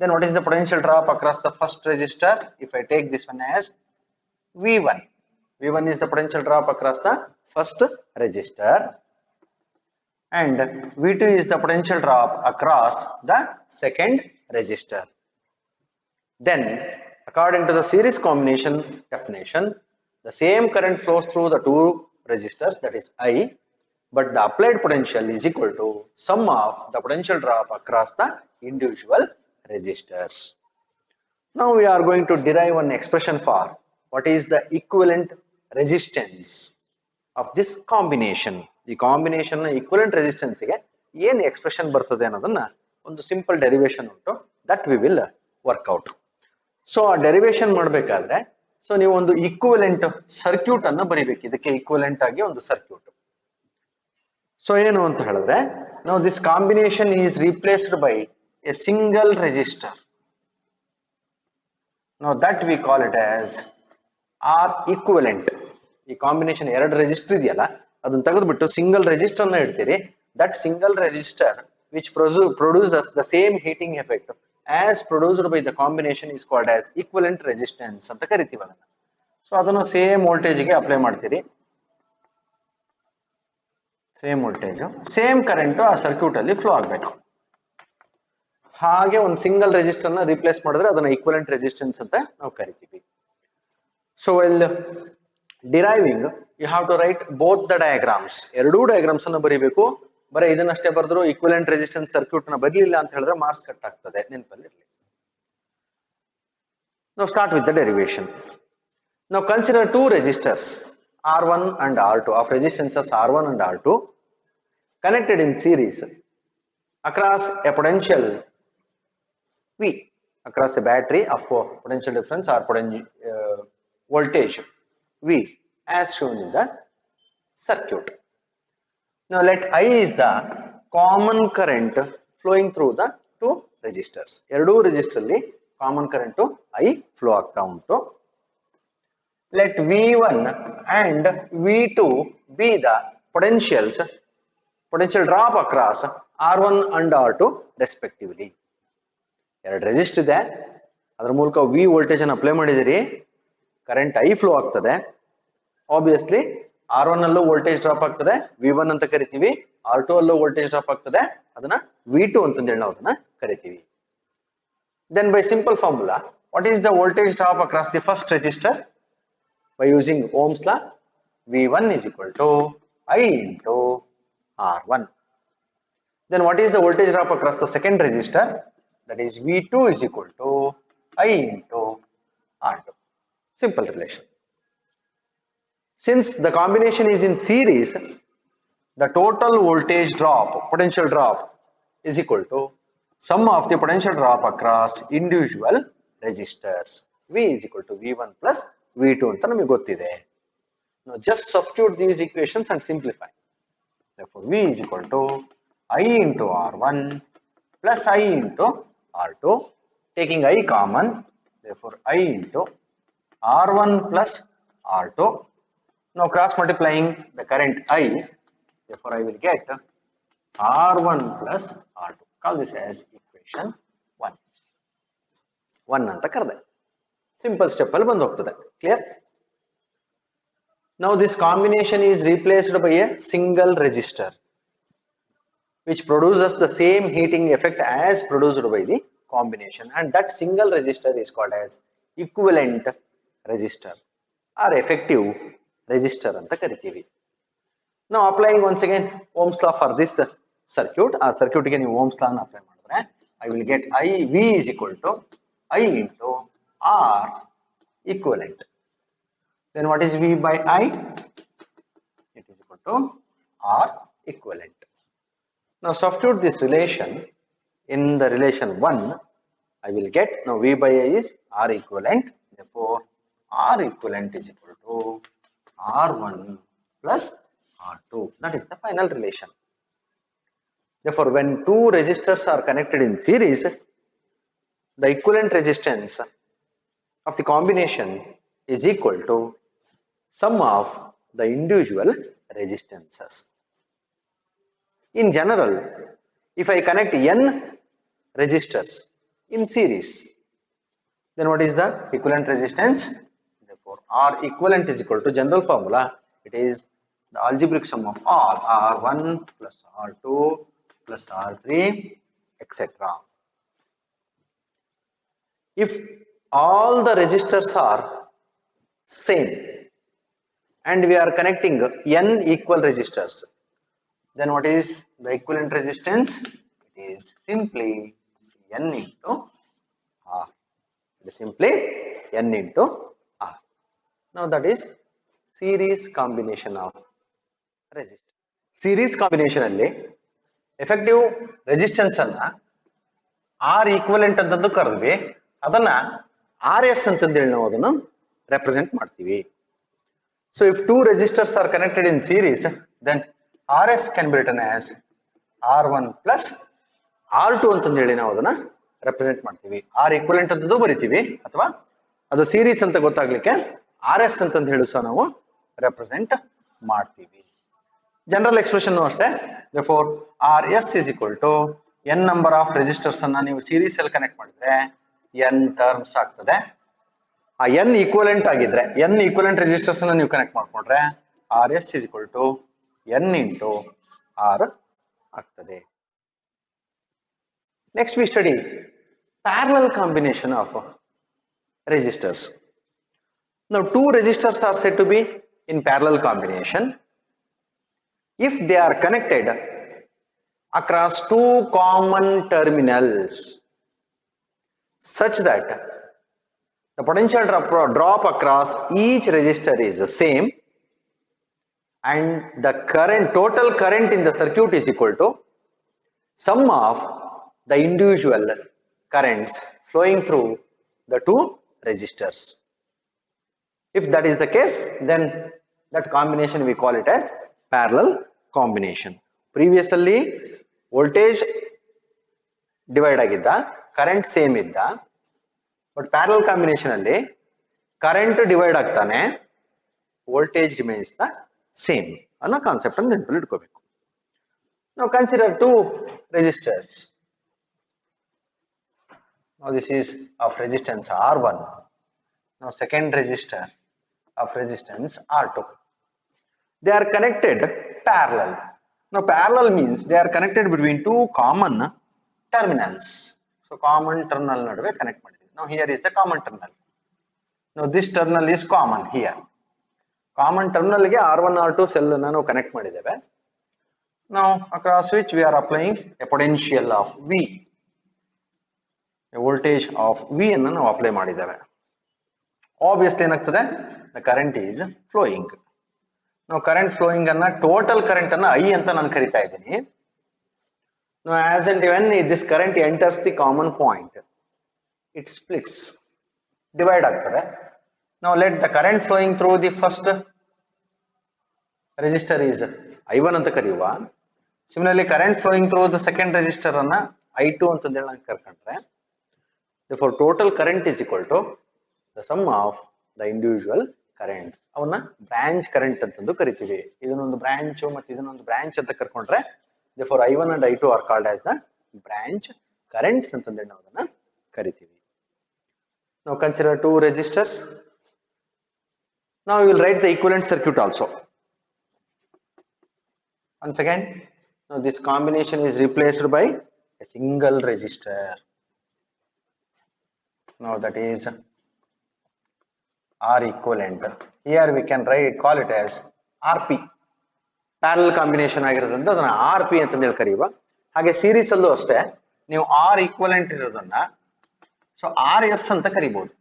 then what is the potential drop across the first resistor? If I take this one as V1, V1 is the potential drop across the first resistor, and V2 is the potential drop across the second resistor. Then according to the series combination definition, the same current flows through the two resistors, that is I, but the applied potential is equal to sum of the potential drop across the individual resistors. Now we are going to derive an expression for what is the equivalent resistance of this combination. The combination equivalent resistance ಗೆ ಏನು expression ಬರ್ತದೆ ಅನ್ನೋದನ್ನ ಒಂದು simple derivation ಉಂಟು, that we will work out. So ಆ derivation ಮಾಡಬೇಕಾದ್ರೆ so ನೀವು ಒಂದು ಈಕ್ವಲೆಂಟ್ ಸರ್ಕ್ಯೂಟ್ ಅನ್ನು ಬರೀಬೇಕು. ಇದಕ್ಕೆ ಈಕ್ವಲೆಂಟ್ ಆಗಿ ಒಂದು ಸರ್ಕ್ಯೂಟ್. ಸೊ ಏನು ಅಂತ ಹೇಳಿದ್ರೆ, ನಾವು this combination is replaced by a single resistor. ನಾವು that we call it as R equivalent. ಈ ಕಾಂಬಿನೇಷನ್ ಎರಡು ರೆಜಿಸ್ಟರ್ ಇದೆಯಲ್ಲ, ಅದನ್ನ ತೆಗೆದುಬಿಟ್ಟು ಸಿಂಗಲ್ ರೆಜಿಸ್ಟರ್ ಅನ್ನ ಇಡ್ತೀರಿ. That single resistor which produces the same heating effect as produced by the combination is called as equivalent resistance ಅಂತ ಕರಿತೀವಿ ಅದನ್ನ. ಸೊ ಅದನ್ನು ಸೇಮ್ ವೋಲ್ಟೇಜ್ ಗೆ ಅಪ್ಲೈ ಮಾಡ್ತೀರಿ. ಸೇಮ್ ವೋಲ್ಟೇಜ್ ಸೇಮ್ ಕರೆಂಟ್ ಆ ಸರ್ಕ್ಯೂಟ್ ಅಲ್ಲಿ ಫ್ಲೋ ಆಗಬೇಕು. ಹಾಗೆ ಒಂದು ಸಿಂಗಲ್ ರೆಜಿಸ್ಟರ್ ನ ರಿಪ್ಲೇಸ್ ಮಾಡಿದ್ರೆ ಅದನ್ನ ಈಕ್ವಲೆಂಟ್ ರೆಸಿಸ್ಟೆನ್ಸ್ ಅಂತ ನಾವು ಕರಿತೀವಿ. So well deriving you have to write both the diagrams. ಎರಡೂ ಡಯಾಗ್ರಾಮ್ಸ್ ಅನ್ನು ಬರೀಬೇಕು. ಬರೀ ಇದನ್ನಷ್ಟೇ ಬರೆದ್ರು ಈಕ್ವಲೆಂಟ್ ರೆಸಿಸ್ಟೆನ್ಸ್ ಸರ್ಕ್ಯೂಟ್ ನ ಬರಲಿಲ್ಲ ಅಂತ ಹೇಳಿದ್ರೆ ಮಾರ್ಕ್ಸ್ ಕಟ್ ಆಗ್ತದೆ, ನೆನಪಲ್ಲಿ ಇರಲಿ. Now start with the derivation. Now consider two resistors R1 and R2 of resistances R1 and R2 connected in series across a potential V, across a battery of potential difference or voltage V as shown in the circuit. Now let I is the common current flowing through the two resistors. Eradu resistor alli common current I flow ಆಗ್ತಾ ಉಂಟು. Let V1 and V2 be the potential drop across R1 and R2 respectively. ಎರಡು resistor ಇದೆ, ಅದರ ಮೂಲಕ V voltage ಅನ್ನು apply ಮಾಡಿದಿರಿ, current I flow ಆಗ್ತದೆ. Obviously R1 ಅಲ್ಲೂ ವೋಲ್ಟೇಜ್ ಡ್ರಾಪ್ ಆಗ್ತದೆ, V1 ಅಂತ ಕರಿತೀವಿ. R2 ಅಲ್ಲೂ ವೋಲ್ಟೇಜ್ ಡ್ರಾಪ್ ಆಗ್ತದೆ, ಅದನ್ನ V2 ಅಂತಂದೇಳಿ ನಾವು ಅದನ್ನ ಕರಿತೀವಿ. Then by simple formula, what is the voltage drop across the first resistor? By using Ohm's law, V1 is equal to I into R1. Then what is the voltage drop across the second resistor? That is V2 is equal to I into R2. Simple relation. Since the combination is in series, the total voltage drop, potential drop, is equal to sum of the potential drop across individual resistors. V is equal to V1 plus V2 ಅಂತ ನಮಗೆ ಗೊತ್ತಿದೆ. Now just substitute these equations and simplify. Therefore V is equal to I into R1 plus I into R2, taking I common. Therefore I into R1 plus R2. Now cross multiplying the current I, therefore I will get R1 plus R2. Call this as equation 1. 1 ಅಂತ ಕರೆದೆ. Simple step ಅಲ್ಲಿ ಬಂದು ಹೋಗ್ತದೆ. Clear? Now this combination is replaced by a single resistor which produces the same heating effect as produced by the combination, and that single resistor is called as equivalent resistor or effective resistor ಅಂತ ಕರಿತೀವಿ. Now applying once again Ohm's law for this circuit, ಆ circuit ಗೆ ನೀವು Ohm's law ಅನ್ನು apply ಮಾಡಿದ್ರೆ I will get V is equal to I into R equivalent. Then what is V by I? It is equal to R equivalent. Now substitute this relation in the relation 1. I will get, now V by I is R equivalent. Therefore R equivalent is equal to R1 plus R2. That is the final relation. Therefore when two resistors are connected in series, the equivalent resistance of the combination is equal to sum of the individual resistances. In general, if I connect n resistors in series, then what is the equivalent resistance? Therefore R equivalent is equal to, general formula, it is the algebraic sum of all R1 plus R2 plus R3 etc. If all the resistors are same and we are connecting n equal resistors, then what is the equivalent resistance? It is simply n into R. It is simply n into R. Now that is series combination of resistors. Series combination alli effective resistance anna R equivalent ಅಂತಂದು ಕರೆದ್ವಿ, ಅದನ್ನ RS ಅಂತಂದು ಹೇಳಿ ನಾವು ಅದನ್ನು represent ಮಾಡ್ತೀವಿ. So if two resistors are connected in series, then RS can be written as R1 plus R2 ಅಂತಂದು ಹೇಳಿ ನಾವು ಅದನ್ನ represent ಮಾಡ್ತೀವಿ. R equivalent ಅಂತಂದು ಬರಿತೀವಿ ಅಥವಾ ಅದು series ಅಂತ ಗೊತ್ತಾಗ್ಲಿಕ್ಕೆ RS ಅಂತಂದು ಹೇಳಿ ಸಹ ನಾವು represent ಮಾಡ್ತೀವಿ. ಜನರಲ್ ಎಕ್ಸ್ಪ್ರೆಷನ್ ಅಷ್ಟೇ. therefore RS is equal to n number of registers ಅನ್ನ ನೀವು ಸೀರೀಸ್ ಅಲ್ಲಿ ಕನೆಕ್ಟ್ ಮಾಡಿದ್ರೆ n ಟರ್ಮ್ಸ್ ಆಗ್ತದೆ. ಆ n ಈಕ್ವಲೆಂಟ್ ಆಗಿದ್ರೆ n ಈಕ್ವಲೆಂಟ್ ರೆಜಿಸ್ಟರ್ಸ್ ಅನ್ನ ನೀವು ಕನೆಕ್ಟ್ ಮಾಡ್ಕೊಂಡ್ರೆ RS is equal to n into R ಆಗ್ತದೆ. Next we study parallel combination of resistors. Now two resistors are said to be in parallel combination if they are connected across two common terminals such that the potential drop across each resistor is the same and the total current in the circuit is equal to sum of the individual currents flowing through the two resistors. If that is the case, then that combination we call it as parallel combination. Previously voltage divide ಆಗಿದ್ದ, current same ಇದ್ದ, but parallel combination ಅಲ್ಲಿ current divide ಆಗ್ತಾನೆ, voltage remains the same ಅನ್ನೋ concept ಅನ್ನು ನೆನಪಲ್ಲಿ ಇಟ್ಕೋಬೇಕು. Now consider two resistors. Now this is of resistance R1. Now second resistor of resistance R2. They are connected parallel. Now parallel means they are connected between two common terminals. So common terminal naduve connect ಮಾಡಿದ್ದೀವಿ. Now here is the common terminal. Now this terminal is common here. Common terminal ಗೆ R1 R2 cell ಅನ್ನು ನಾವು connect ಮಾಡಿದ್ದೇವೆ. Now across which we are applying a potential of V. A voltage of V ಅನ್ನು ನಾವು apply ಮಾಡಿದ್ದೇವೆ. Obviously ಏನಾಗ್ತದೆ? The current is flowing. Now current flowing ಅನ್ನ total current ಅನ್ನ I ಅಂತ ನಾನು ಕರಿತಾ ಇದ್ದೀನಿ. Now as and when this current enters the common point, it splits, divide ಆಗ್ತದೆ. Now let the current flowing through the first resistor is I1 ಅಂತ ಕರೆಯುವ. Similarly current flowing through the second resistor ಅನ್ನ I2 ಅಂತ ಹೇಳಿ ನಾನು ಕರ್ಕೊಂಡ್ರೆ, therefore total current is equal to the sum of the individual currents. ಅವನ್ನ branch current ಅಂತಂದು ಕರಿತೀವಿ. ಇದನ್ನೊಂದು ಬ್ರಾಂಚ್ ಮತ್ತು ಇದನ್ನೊಂದು ಬ್ರಾಂಚ್ ಅಂತ ಕರ್ಕೊಂಡ್ರೆ therefore I1 and I2 are called as the branch currents ಅಂತಂದು ನಾವು ಅದನ್ನ ಕರಿತೀವಿ. Now consider two resistors. Now we will write the equivalent circuit also. Once again, now this combination is replaced by a single resistor. Now that is R equivalent. Here we can call it as RP. Parallel combination ಆಗಿರೋದ್ರಿಂದ ಅದನ್ನ RP ಅಂತ ಹೇಳಿ ಕರೆಯುವ. ಹಾಗೆ series ಅಲ್ಲೂ ಅಷ್ಟೇ ನೀವು R equivalent ಇರೋದನ್ನ ಸೊ RS ಅಂತ ಕರಿಬಹುದು.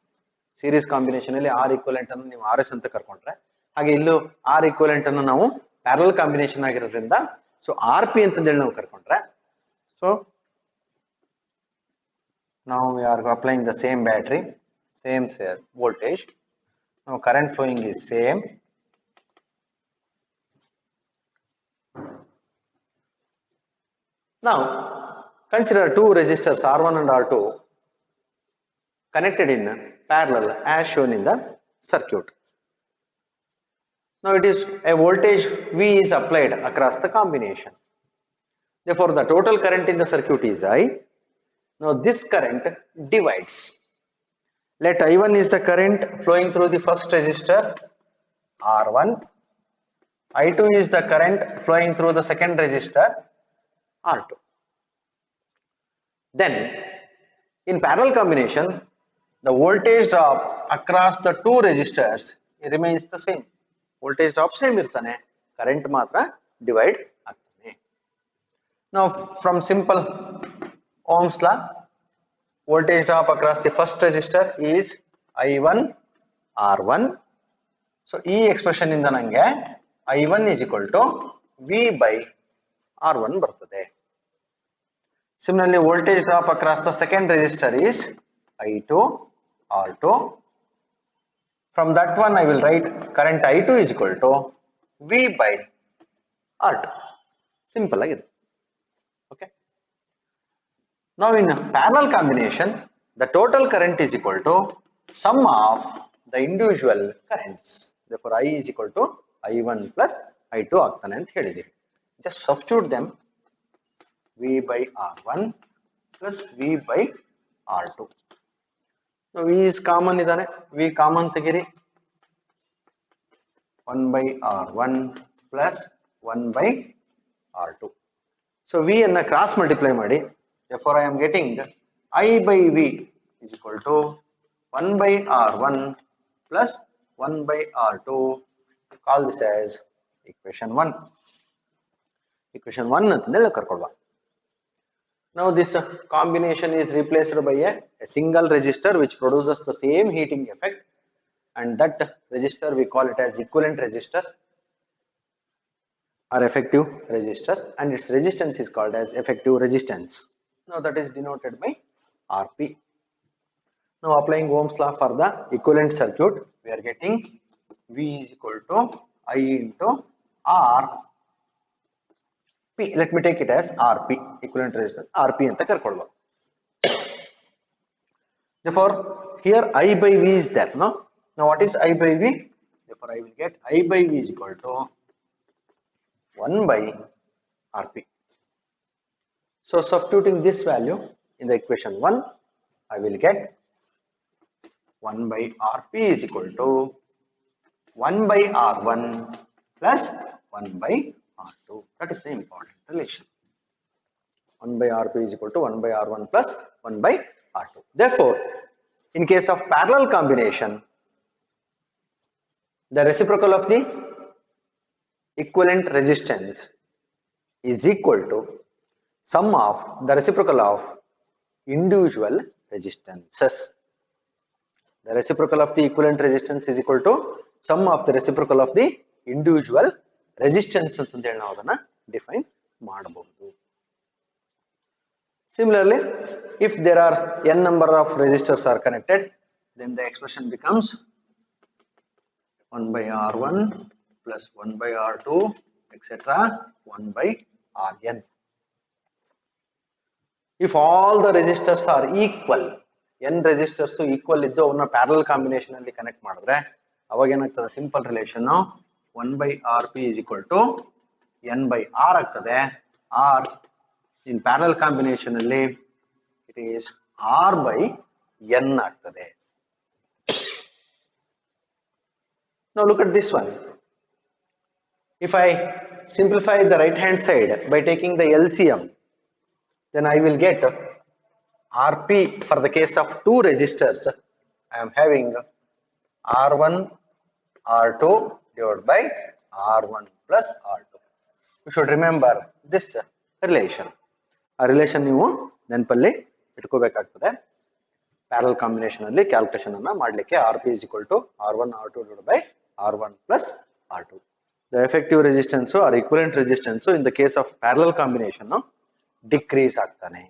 ಸೀರೀಸ್ ಕಾಂಬಿನೇಷನ್ ಅಲ್ಲಿ R equivalent ಅನ್ನು ನೀವು RS ಅಂತ ಕರ್ಕೊಂಡ್ರೆ, ಹಾಗೆ ಇಲ್ಲೂ R equivalent ಅನ್ನು ನಾವು ಪ್ಯಾರಲಲ್ ಕಾಂಬಿನೇಷನ್ ಆಗಿರೋದ್ರಿಂದ ಸೊ RP ಅಂತ ಹೇಳಿ ನಾವು ಕರ್ಕೊಂಡ್ರೆ, so now we are applying the same battery, same voltage. Now current flowing is same. Now consider two resistors R1 and R2 connected in parallel as shown in the circuit. Now it is a voltage V is applied across the combination. Therefore the total current in the circuit is I. Now this current divides. Let I1 is the current flowing through the first resistor R1. I2 is the current flowing through the second resistor R2. Then in parallel combination, the voltage drop across the two resistors remains the same. Voltage drop same irtane, current matra divide ಆಗ್ತಾನೆ. Now from simple Ohm's law, voltage drop across the first resistor is I1 R1. So ಈ expression ಇಂದ ನನಗೆ I1 is equal to V by R1 ಬರ್ತದೆ. Similarly, voltage drop across the second resistor is I2 R2. From that one, I will write current I2 is equal to V by R2. Simple again. Okay. Now in a parallel combination, the total current is equal to sum of the individual currents. Therefore, I is equal to I1 plus I2 ಆಗ್ತಾನೆ ಅಂತ ಹೇಳಿದೀವಿ. Just substitute them. V by R1 plus V by R2. Now V is common idane. V common tegiri. 1 by R1 plus 1 by R2. So V anna cross multiply ಮಾಡಿ. Therefore I am getting I by V is equal to 1 by R1 plus 1 by R2. Call this as equation 1. Equation 1 ಅಂತಂದೇಳಿ ಕರ್ಕೊಳ್ಳುವ. Now this combination is replaced by a single resistor which produces the same heating effect, and that resistor we call it as equivalent resistor or effective resistor, and its resistance is called as effective resistance. Now that is denoted by Rp. Now applying Ohm's law for the equivalent circuit, we are getting V is equal to I into R. Let me take it as Rp, equivalent resistance, Rp anta karkolva. Therefore, here I by V is there, no? Now what is I by V? Therefore, I will get I by V is equal to 1 by Rp. So substituting this value in the equation 1, I will get 1 by Rp is equal to 1 by R1 plus 1 by R2. That is the important relation. 1 by Rp is equal to 1 by R1 plus 1 by R2. Therefore, in case of parallel combination, the reciprocal of the equivalent resistance is equal to sum of the reciprocal of individual resistances. The reciprocal of the equivalent resistance is equal to sum of the reciprocal of the individual resistance ಅಂತ ಹೇಳಿ ನಾವು ಅದನ್ನ define ಮಾಡಬಹುದು. Similarly, if there are n number of resistors are connected, then the expression becomes 1 by R1 plus 1 by R2 etc. 1 by Rn. If all the resistors are equal, n resistors equal ಇದ್ದು ಅವನ್ನ parallel combination ಅಲ್ಲಿ connect ಮಾಡಿದ್ರೆ ಅವಾಗ ಏನಾಗ್ತದೆ, simple relation 1 by Rp is equal to n by R ಆಗ್ತದೆ. R in parallel combination ಅಲ್ಲಿ it is R by n ಆಗ್ತದೆ. Now look at this one. If I simplify the right hand side by taking the LCM, then I will get Rp for the case of two resistors. I am having R1 R2 divided by R1 plus R2. You should remember this relation. A relation ನೀವು ನೆನಪಲ್ಲಿ ಇಟ್ಕೋಬೇಕಾಗ್ತದೆ. Parallel combination ಅಲ್ಲಿ calculation ಅನ್ನ ಮಾಡಲಿಕ್ಕೆ Rp is equal to R1 R2 divided by R1 plus R2. The effective resistance or equivalent resistance in the case of parallel combination decrease ಆಗ್ತಾನೆ.